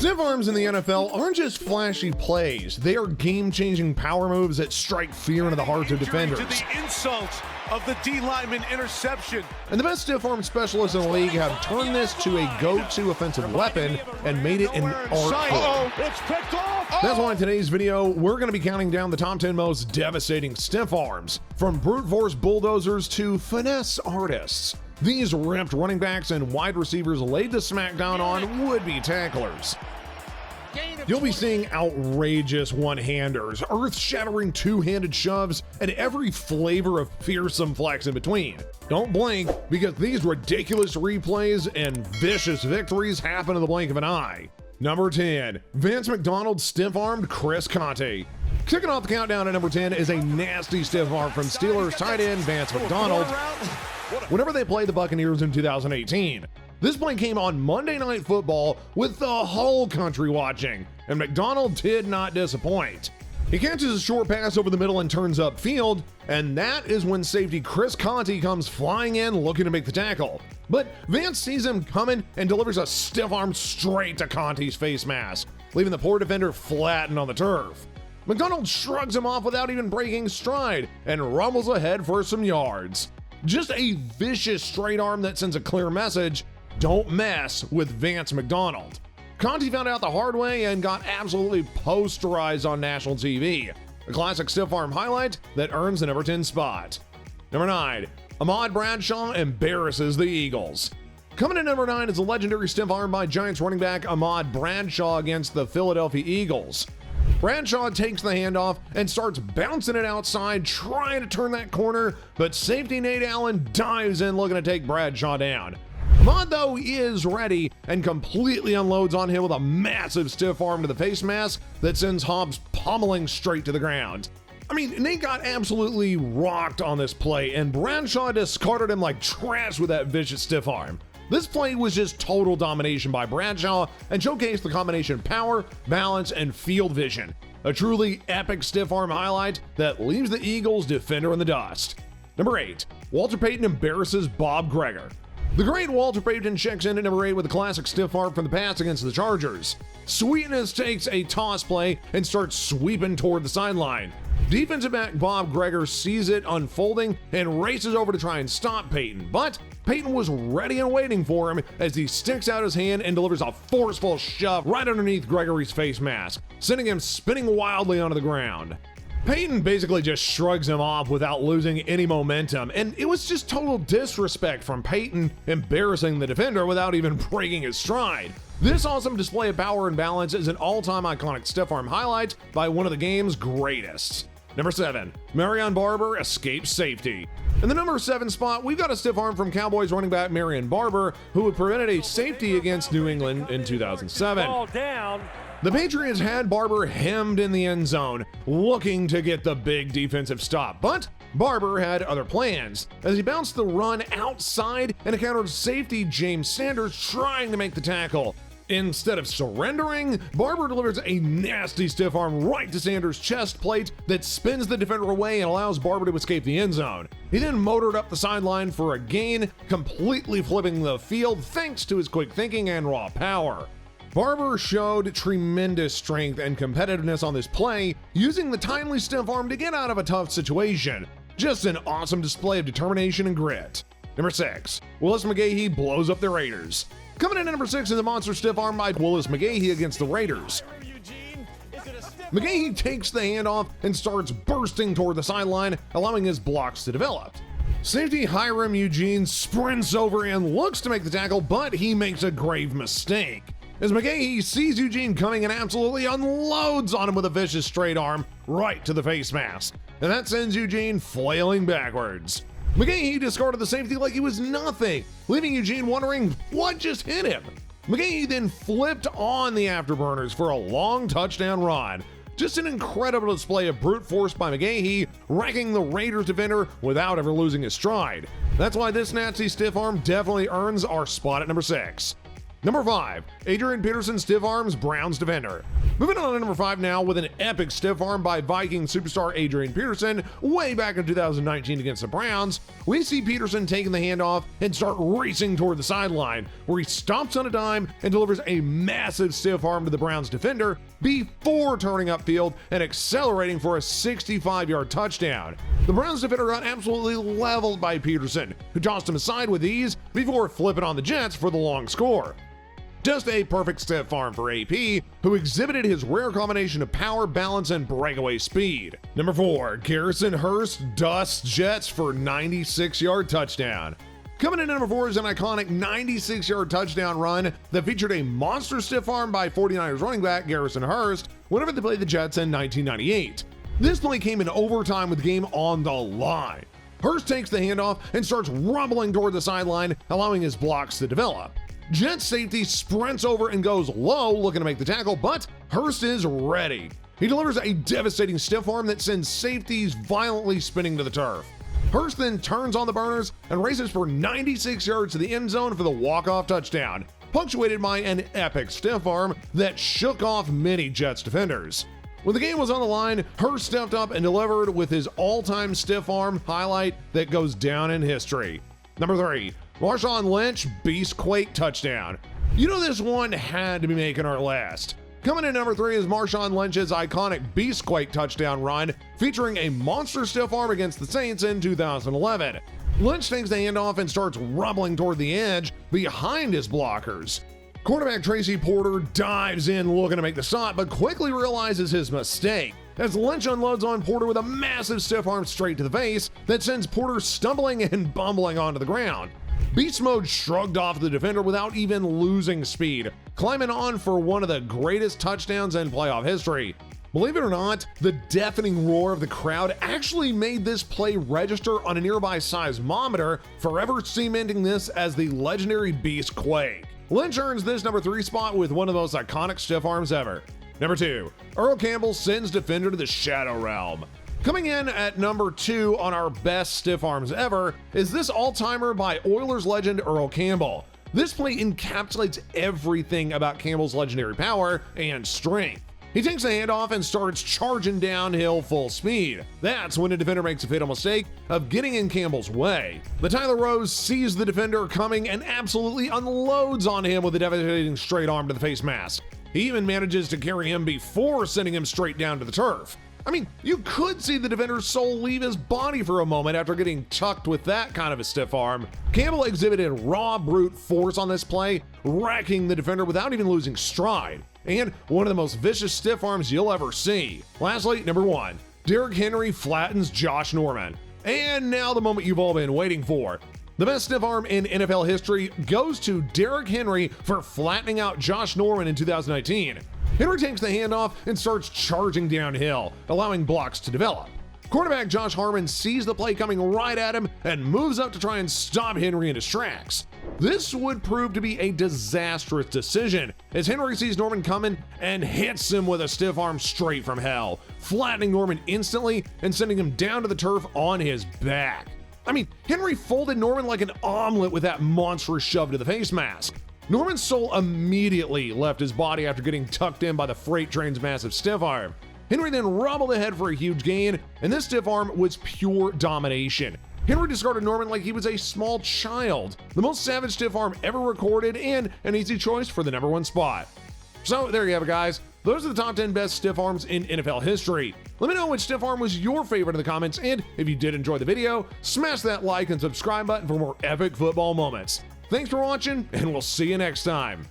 Stiff arms in the NFL aren't just flashy plays, they are game-changing power moves that strike fear into the hearts of defenders. To the insult of the D-lineman interception. And the best stiff arm specialists in the league have turned this to a go-to offensive weapon and made it an art form. It's picked off. That's why in today's video, we're going to be counting down the top 10 most devastating stiff arms, from brute force bulldozers to finesse artists. These ripped running backs and wide receivers laid the smackdown on would-be tacklers. You'll be seeing outrageous one-handers, earth-shattering two-handed shoves, and every flavor of fearsome flex in between. Don't blink, because these ridiculous replays and vicious victories happen in the blink of an eye. Number 10, Vance McDonald's stiff-armed Chris Conte. Kicking off the countdown at number 10 is a nasty stiff arm from Steelers tight end Vance McDonald whenever they played the Buccaneers in 2018. This play came on Monday Night Football with the whole country watching, and McDonald did not disappoint. He catches a short pass over the middle and turns upfield, and that is when safety Chris Conte comes flying in looking to make the tackle. But Vance sees him coming and delivers a stiff arm straight to Conte's face mask, leaving the poor defender flattened on the turf. McDonald shrugs him off without even breaking stride and rumbles ahead for some yards. Just a vicious straight arm that sends a clear message: don't mess with Vance McDonald. Conte found out the hard way and got absolutely posterized on national TV. A classic stiff arm highlight that earns the number 10 spot. Number 9, Ahmad Bradshaw embarrasses the Eagles. Coming in number 9 is a legendary stiff arm by Giants running back Ahmad Bradshaw against the Philadelphia Eagles. Bradshaw takes the handoff and starts bouncing it outside, trying to turn that corner, but safety Nate Allen dives in looking to take Bradshaw down. Ahmad, though, is ready and completely unloads on him with a massive stiff arm to the face mask that sends Hobbs pummeling straight to the ground. I mean, Nate got absolutely rocked on this play, and Bradshaw discarded him like trash with that vicious stiff arm. This play was just total domination by Bradshaw and showcased the combination power, balance, and field vision. A truly epic stiff arm highlight that leaves the Eagles defender in the dust. Number 8, Walter Payton embarrasses Bob Greger. The great Walter Payton checks in at number 8 with a classic stiff arm from the pass against the Chargers. Sweetness takes a toss play and starts sweeping toward the sideline. Defensive back Bob Greger sees it unfolding and races over to try and stop Payton, but Payton was ready and waiting for him as he sticks out his hand and delivers a forceful shove right underneath Gregory's face mask, sending him spinning wildly onto the ground. Payton basically just shrugs him off without losing any momentum, and it was just total disrespect from Payton embarrassing the defender without even breaking his stride. This awesome display of power and balance is an all-time iconic stiff arm highlight by one of the game's greatest. Number 7, Marion Barber escapes safety. In the number 7 spot, we've got a stiff arm from Cowboys running back Marion Barber, who had prevented a safety against New England in 2007. Ball down. The Patriots had Barber hemmed in the end zone, looking to get the big defensive stop, but Barber had other plans, as he bounced the run outside and encountered safety James Sanders trying to make the tackle. Instead of surrendering, Barber delivers a nasty stiff arm right to Sanders' chest plate that spins the defender away and allows Barber to escape the end zone. He then motored up the sideline for a gain, completely flipping the field thanks to his quick thinking and raw power. Barber showed tremendous strength and competitiveness on this play, using the timely stiff arm to get out of a tough situation. Just an awesome display of determination and grit. Number 6, Willis McGahee blows up the Raiders. Coming in at number 6 is a monster stiff arm by Willis McGahee against the Raiders. McGahee takes the handoff and starts bursting toward the sideline, allowing his blocks to develop. Safety Hiram Eugene sprints over and looks to make the tackle, but he makes a grave mistake, as McGahee sees Eugene coming and absolutely unloads on him with a vicious straight arm right to the face mask, and that sends Eugene flailing backwards. McGahee discarded the safety like he was nothing, leaving Eugene wondering what just hit him. McGahee then flipped on the afterburners for a long touchdown run. Just an incredible display of brute force by McGahee, wrecking the Raiders defender without ever losing his stride. That's why this nasty stiff arm definitely earns our spot at number 6. Number 5, Adrian Peterson Stiff Arms Browns Defender. Moving on to number 5 now with an epic stiff arm by Viking superstar Adrian Peterson way back in 2019 against the Browns. We see Peterson taking the handoff and start racing toward the sideline, where he stomps on a dime and delivers a massive stiff arm to the Browns defender before turning upfield and accelerating for a 65-yard touchdown. The Browns defender got absolutely leveled by Peterson, who tossed him aside with ease before flipping on the Jets for the long score. Just a perfect stiff arm for AP, who exhibited his rare combination of power, balance, and breakaway speed. Number 4, Garrison Hurst dusts Jets for 96-yard touchdown. Coming in at number 4 is an iconic 96-yard touchdown run that featured a monster stiff arm by 49ers running back Garrison Hurst whenever they played the Jets in 1998. This play came in overtime with the game on the line. Hurst takes the handoff and starts rumbling toward the sideline, allowing his blocks to develop. Jets safety sprints over and goes low, looking to make the tackle, but Hurst is ready. He delivers a devastating stiff arm that sends safeties violently spinning to the turf. Hurst then turns on the burners and races for 96 yards to the end zone for the walk-off touchdown, punctuated by an epic stiff arm that shook off many Jets defenders. When the game was on the line, Hurst stepped up and delivered with his all-time stiff arm highlight that goes down in history. Number 3, Marshawn Lynch Beastquake touchdown. You know this one had to be making our list. Coming in number 3 is Marshawn Lynch's iconic Beastquake touchdown run, featuring a monster stiff arm against the Saints in 2011. Lynch takes the handoff and starts rumbling toward the edge behind his blockers. Quarterback Tracy Porter dives in looking to make the stop, but quickly realizes his mistake as Lynch unloads on Porter with a massive stiff arm straight to the face that sends Porter stumbling and bumbling onto the ground. Beast Mode shrugged off the defender without even losing speed, climbing on for one of the greatest touchdowns in playoff history. Believe it or not, the deafening roar of the crowd actually made this play register on a nearby seismometer, forever cementing this as the legendary Beastquake. Lynch earns this number 3 spot with one of the most iconic stiff arms ever. Number 2, Earl Campbell sends defender to the Shadow Realm. Coming in at number 2 on our best stiff arms ever is this all-timer by Oilers legend Earl Campbell. This play encapsulates everything about Campbell's legendary power and strength. He takes the handoff and starts charging downhill full speed. That's when the defender makes a fatal mistake of getting in Campbell's way. The Tyler Rose sees the defender coming and absolutely unloads on him with a devastating straight arm to the face mask. He even manages to carry him before sending him straight down to the turf. I mean, you could see the defender's soul leave his body for a moment after getting tucked with that kind of a stiff arm. Campbell exhibited raw brute force on this play, wrecking the defender without even losing stride, and one of the most vicious stiff arms you'll ever see. Lastly, number 1, Derrick Henry flattens Josh Norman. And now the moment you've all been waiting for. The best stiff arm in NFL history goes to Derrick Henry for flattening out Josh Norman in 2019. Henry takes the handoff and starts charging downhill, allowing blocks to develop. Quarterback Josh Harmon sees the play coming right at him and moves up to try and stop Henry in his tracks. This would prove to be a disastrous decision, as Henry sees Norman coming and hits him with a stiff arm straight from hell, flattening Norman instantly and sending him down to the turf on his back. I mean, Henry folded Norman like an omelet with that monstrous shove to the face mask. Norman's soul immediately left his body after getting tucked in by the freight train's massive stiff arm. Henry then rumbled ahead for a huge gain, and this stiff arm was pure domination. Henry discarded Norman like he was a small child, the most savage stiff arm ever recorded, and an easy choice for the number 1 spot. So there you have it, guys. Those are the top 10 best stiff arms in NFL history. Let me know which stiff arm was your favorite in the comments, and if you did enjoy the video, smash that like and subscribe button for more epic football moments. Thanks for watching, and we'll see you next time.